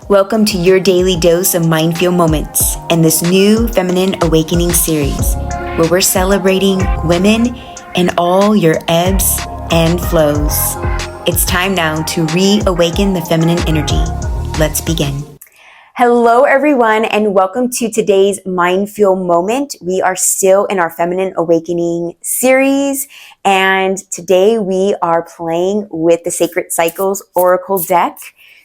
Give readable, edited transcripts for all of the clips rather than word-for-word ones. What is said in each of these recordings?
Welcome to your daily dose of MindFuel moments and this new Feminine Awakening series, where we're celebrating women and all your ebbs and flows. It's time now to reawaken the feminine energy. Let's begin. Hello, everyone, and welcome to today's MindFuel moment. We are still in our Feminine Awakening series, and today we are playing with the Sacred Cycles Oracle deck.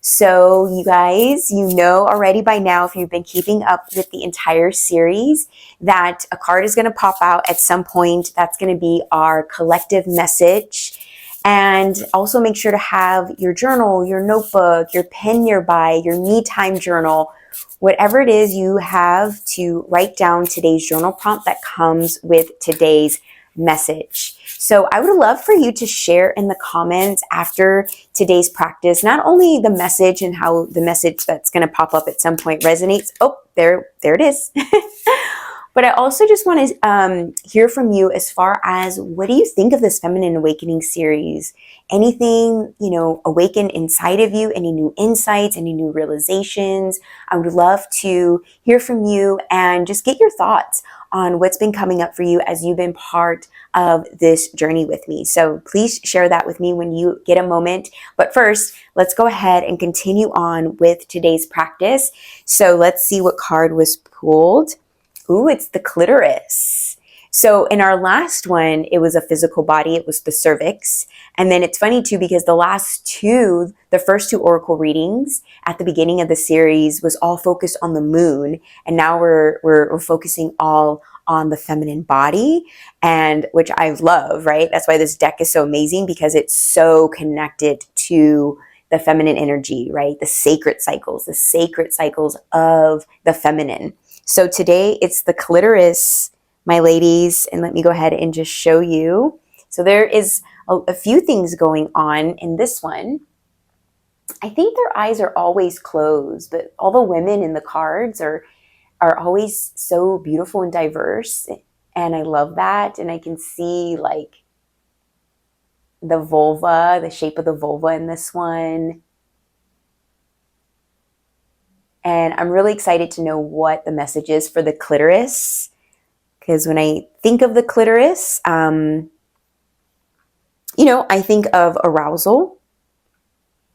So you guys, you know already by now, if you've been keeping up with the entire series, that a card is going to pop out at some point. That's going to be our collective message. And also make sure to have your journal, your notebook, your pen nearby, your me time journal, whatever it is you have to write down today's journal prompt that comes with today's message. So I would love for you to share in the comments after today's practice, not only the message and how the message that's going to pop up at some point resonates. Oh, there it is. But I also just want to hear from you as far as, what do you think of this Feminine Awakening series? Anything, awaken inside of you? Any new insights? Any new realizations? I would love to hear from you and just get your thoughts on what's been coming up for you as you've been part of this journey with me. So please share that with me when you get a moment. But first, let's go ahead and continue on with today's practice. So let's see what card was pulled. Ooh, it's the clitoris. So in our last one, it was a physical body. It was the cervix. And then it's funny too, because the first two oracle readings at the beginning of the series was all focused on the moon. And now we're focusing all on the feminine body, and which I love, right? That's why this deck is so amazing, because it's so connected to the feminine energy, right? The sacred cycles of the feminine. So today it's the clitoris, my ladies, and let me go ahead and just show you. So there is a few things going on in this one. I think their eyes are always closed, but all the women in the cards are always so beautiful and diverse, and I love that. And I can see like the vulva, the shape of the vulva in this one. And I'm really excited to know what the message is for the clitoris, because when I think of the clitoris, I think of arousal,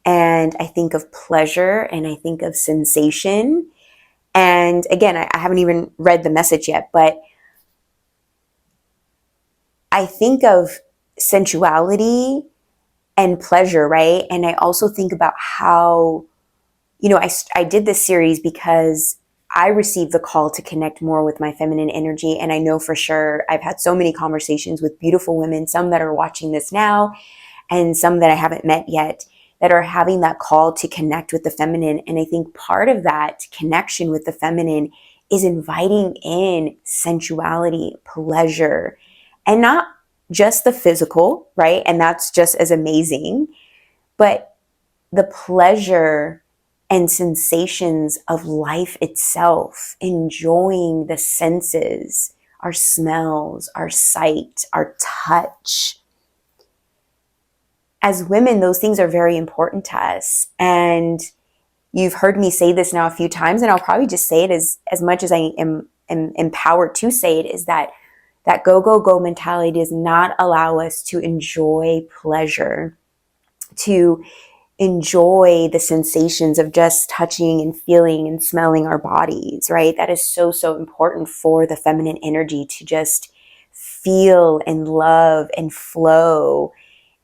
and I think of pleasure, and I think of sensation. And again, I haven't even read the message yet, but I think of sensuality and pleasure, right? And I also think about how I did this series because I received the call to connect more with my feminine energy. And I know for sure I've had so many conversations with beautiful women, some that are watching this now and some that I haven't met yet, that are having that call to connect with the feminine. And I think part of that connection with the feminine is inviting in sensuality, pleasure, and not just the physical, right? And that's just as amazing, but the pleasure and sensations of life itself, enjoying the senses, our smells, our sight, our touch. As women, those things are very important to us. And you've heard me say this now a few times, and I'll probably just say it as much as I am empowered to say it, is that go, go, go mentality does not allow us to enjoy pleasure, to enjoy the sensations of just touching and feeling and smelling our bodies, right? That is so, so important for the feminine energy, to just feel and love and flow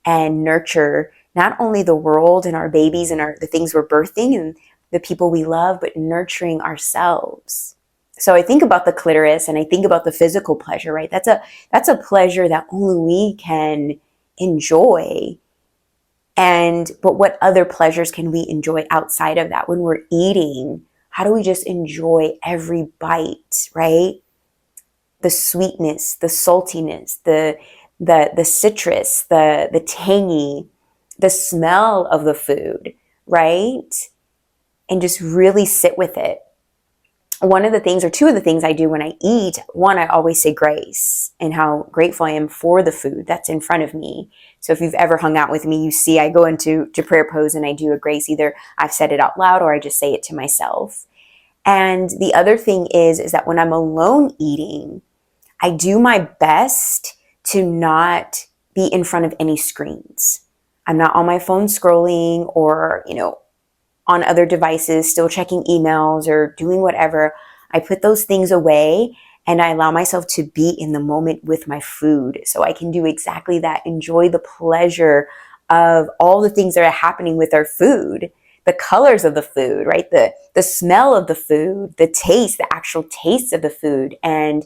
and nurture not only the world and our babies and the things we're birthing and the people we love, but nurturing ourselves. So I think about the clitoris and I think about the physical pleasure, right? That's a pleasure that only we can enjoy. But what other pleasures can we enjoy outside of that? When we're eating, how do we just enjoy every bite, right? The sweetness, the saltiness, the citrus, the tangy, the smell of the food, right? And just really sit with it. one of the things, or two of the things I do when I eat, one, I always say grace and how grateful I am for the food that's in front of me. So if you've ever hung out with me, you see I go into prayer pose and I do a grace. Either I've said it out loud or I just say it to myself. And the other thing is that when I'm alone eating, I do my best to not be in front of any screens. I'm not on my phone scrolling or, on other devices, still checking emails or doing whatever. I put those things away and I allow myself to be in the moment with my food so I can do exactly that. Enjoy the pleasure of all the things that are happening with our food, the colors of the food, right? The smell of the food, the taste, the actual taste of the food. And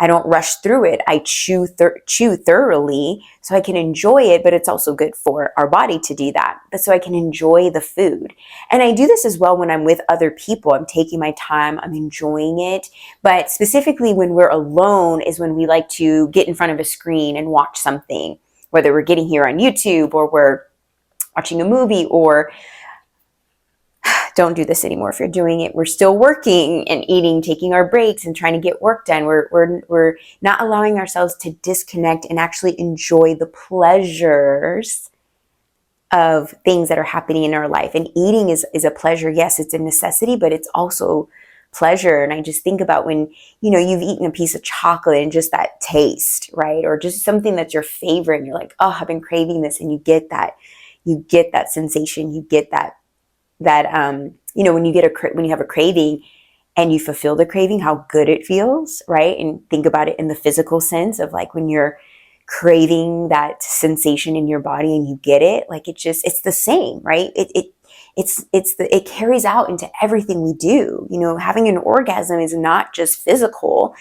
I don't rush through it. I chew thoroughly so I can enjoy it, but it's also good for our body to do that. But so I can enjoy the food. And I do this as well when I'm with other people. I'm taking my time, I'm enjoying it. But specifically when we're alone is when we like to get in front of a screen and watch something, whether we're getting here on YouTube or we're watching a movie, or don't do this anymore. If you're doing it, we're still working and eating, taking our breaks and trying to get work done. We're not allowing ourselves to disconnect and actually enjoy the pleasures of things that are happening in our life. And eating is a pleasure. Yes, it's a necessity, but it's also pleasure. And I just think about when, you've eaten a piece of chocolate and just that taste, right? Or just something that's your favorite and you're like, oh, I've been craving this. And you get that sensation, you get that when you have a craving and you fulfill the craving, how good it feels, right? And think about it in the physical sense of like when you're craving that sensation in your body and you get it, like it's the same, right? It carries out into everything we do. Having an orgasm is not just physical.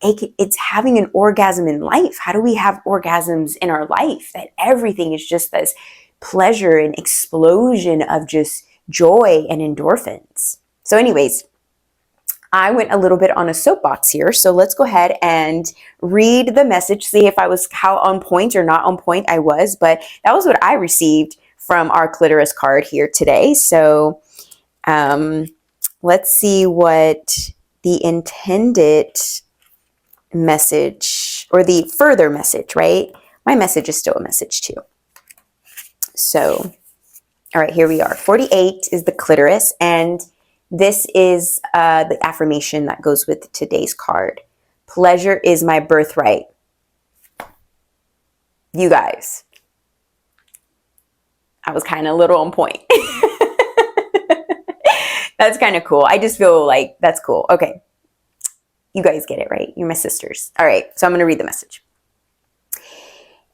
It's having an orgasm in life. How do we have orgasms in our life? That everything is just this pleasure and explosion of just joy and endorphins. So anyways, I went a little bit on a soapbox here. So let's go ahead and read the message, see if how on point or not on point I was, but that was what I received from our clitoris card here today. So let's see what the intended message or the further message, right? My message is still a message too. So all right, here we are. 48 is the clitoris, and this is the affirmation that goes with today's card. Pleasure is my birthright. You guys, I was kind of a little on point. That's kind of cool. I just feel like that's cool. Okay, you guys get it, right? You're my sisters. All right, so I'm going to read the message.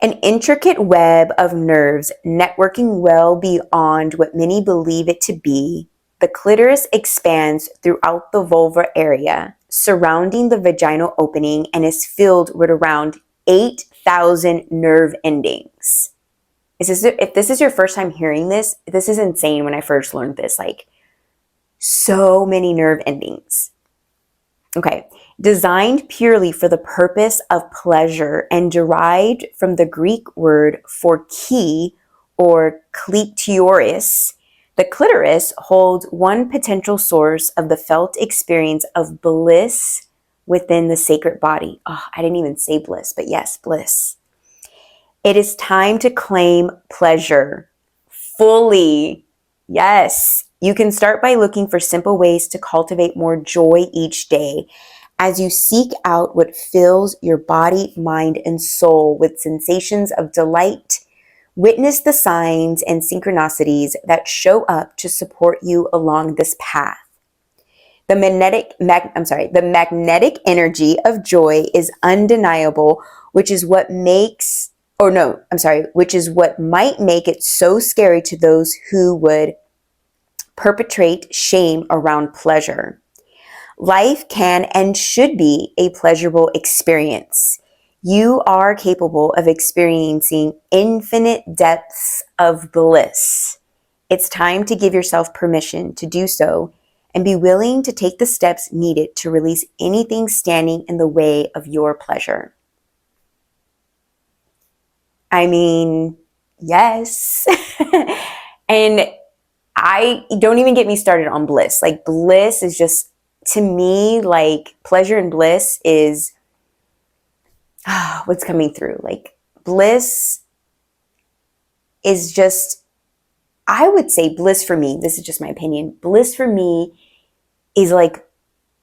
An intricate web of nerves networking well beyond what many believe it to be, the clitoris expands throughout the vulvar area, surrounding the vaginal opening, and is filled with around 8,000 nerve endings. If this is your first time hearing this, this is insane when I first learned this. Like, so many nerve endings. Okay. Designed purely for the purpose of pleasure and derived from the Greek word for key or clitoris, the clitoris holds one potential source of the felt experience of bliss within the sacred body. Oh, I didn't even say bliss, but yes, bliss. It is time to claim pleasure fully. Yes, you can start by looking for simple ways to cultivate more joy each day as you seek out what fills your body, mind, and soul with sensations of delight. Witness the signs and synchronicities that show up to support you along this path. The magnetic energy of joy is undeniable, which is what might make it so scary to those who would perpetrate shame around pleasure. Life can and should be a pleasurable experience. You are capable of experiencing infinite depths of bliss. It's time to give yourself permission to do so and be willing to take the steps needed to release anything standing in the way of your pleasure. I mean, yes. And I don't even get me started on bliss. Like, bliss is just to me, like pleasure and bliss is what's coming through. Like bliss is just, I would say bliss for me, this is just my opinion, bliss for me is like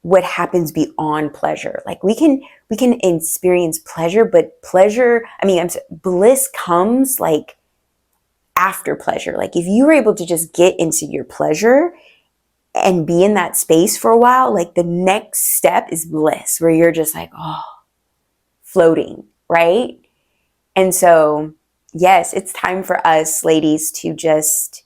what happens beyond pleasure. Like we can experience pleasure, but bliss comes like after pleasure. Like if you were able to just get into your pleasure and be in that space for a while, like the next step is bliss, where you're just like, oh, floating, right? And so, yes, it's time for us ladies to just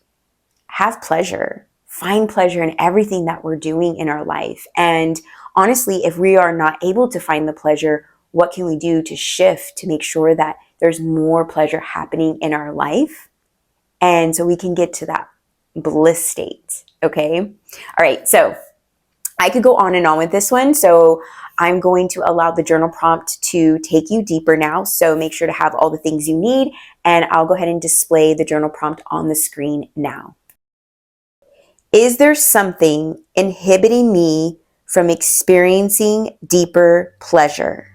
have pleasure, find pleasure in everything that we're doing in our life. And honestly, if we are not able to find the pleasure, what can we do to shift to make sure that there's more pleasure happening in our life? And so we can get to that bliss state, okay? All right, so I could go on and on with this one. So I'm going to allow the journal prompt to take you deeper now. So make sure to have all the things you need, and I'll go ahead and display the journal prompt on the screen now. Is there something inhibiting me from experiencing deeper pleasure?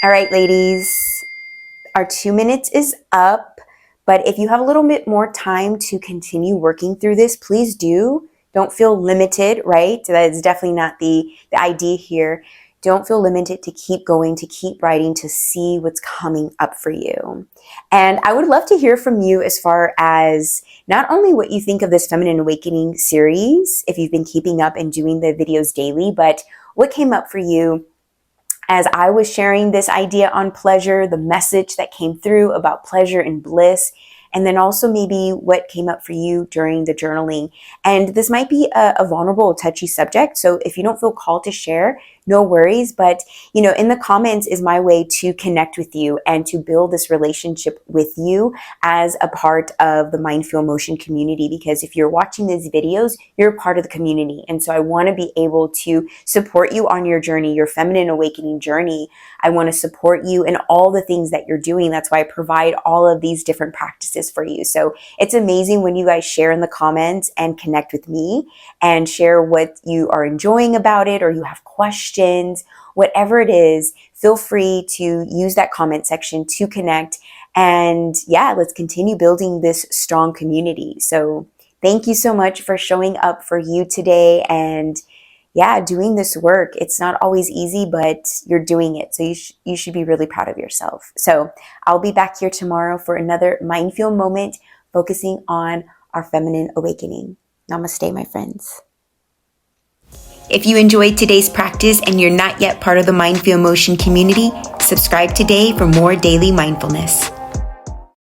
All right, ladies, our 2 minutes is up, but if you have a little bit more time to continue working through this, please do. Don't feel limited, right? That is definitely not the idea here. Don't feel limited to keep going, to keep writing, to see what's coming up for you. And I would love to hear from you as far as not only what you think of this Feminine Awakening series, if you've been keeping up and doing the videos daily, but what came up for you as I was sharing this idea on pleasure, the message that came through about pleasure and bliss, and then also maybe what came up for you during the journaling. And this might be a vulnerable, touchy subject, so if you don't feel called to share, no worries. But, in the comments is my way to connect with you and to build this relationship with you as a part of the MindFuel Motion community. Because if you're watching these videos, you're a part of the community. And so I want to be able to support you on your journey, your feminine awakening journey. I want to support you in all the things that you're doing. That's why I provide all of these different practices for you. So it's amazing when you guys share in the comments and connect with me and share what you are enjoying about it, or you have questions, whatever it is. Feel free to use that comment section to connect. And yeah, let's continue building this strong community. So thank you so much for showing up for you today and doing this work. It's not always easy, but you're doing it. So you should be really proud of yourself. So I'll be back here tomorrow for another MindFuel moment, focusing on our feminine awakening. Namaste, my friends. If you enjoyed today's practice and you're not yet part of the MindFuel Motion community, subscribe today for more daily mindfulness.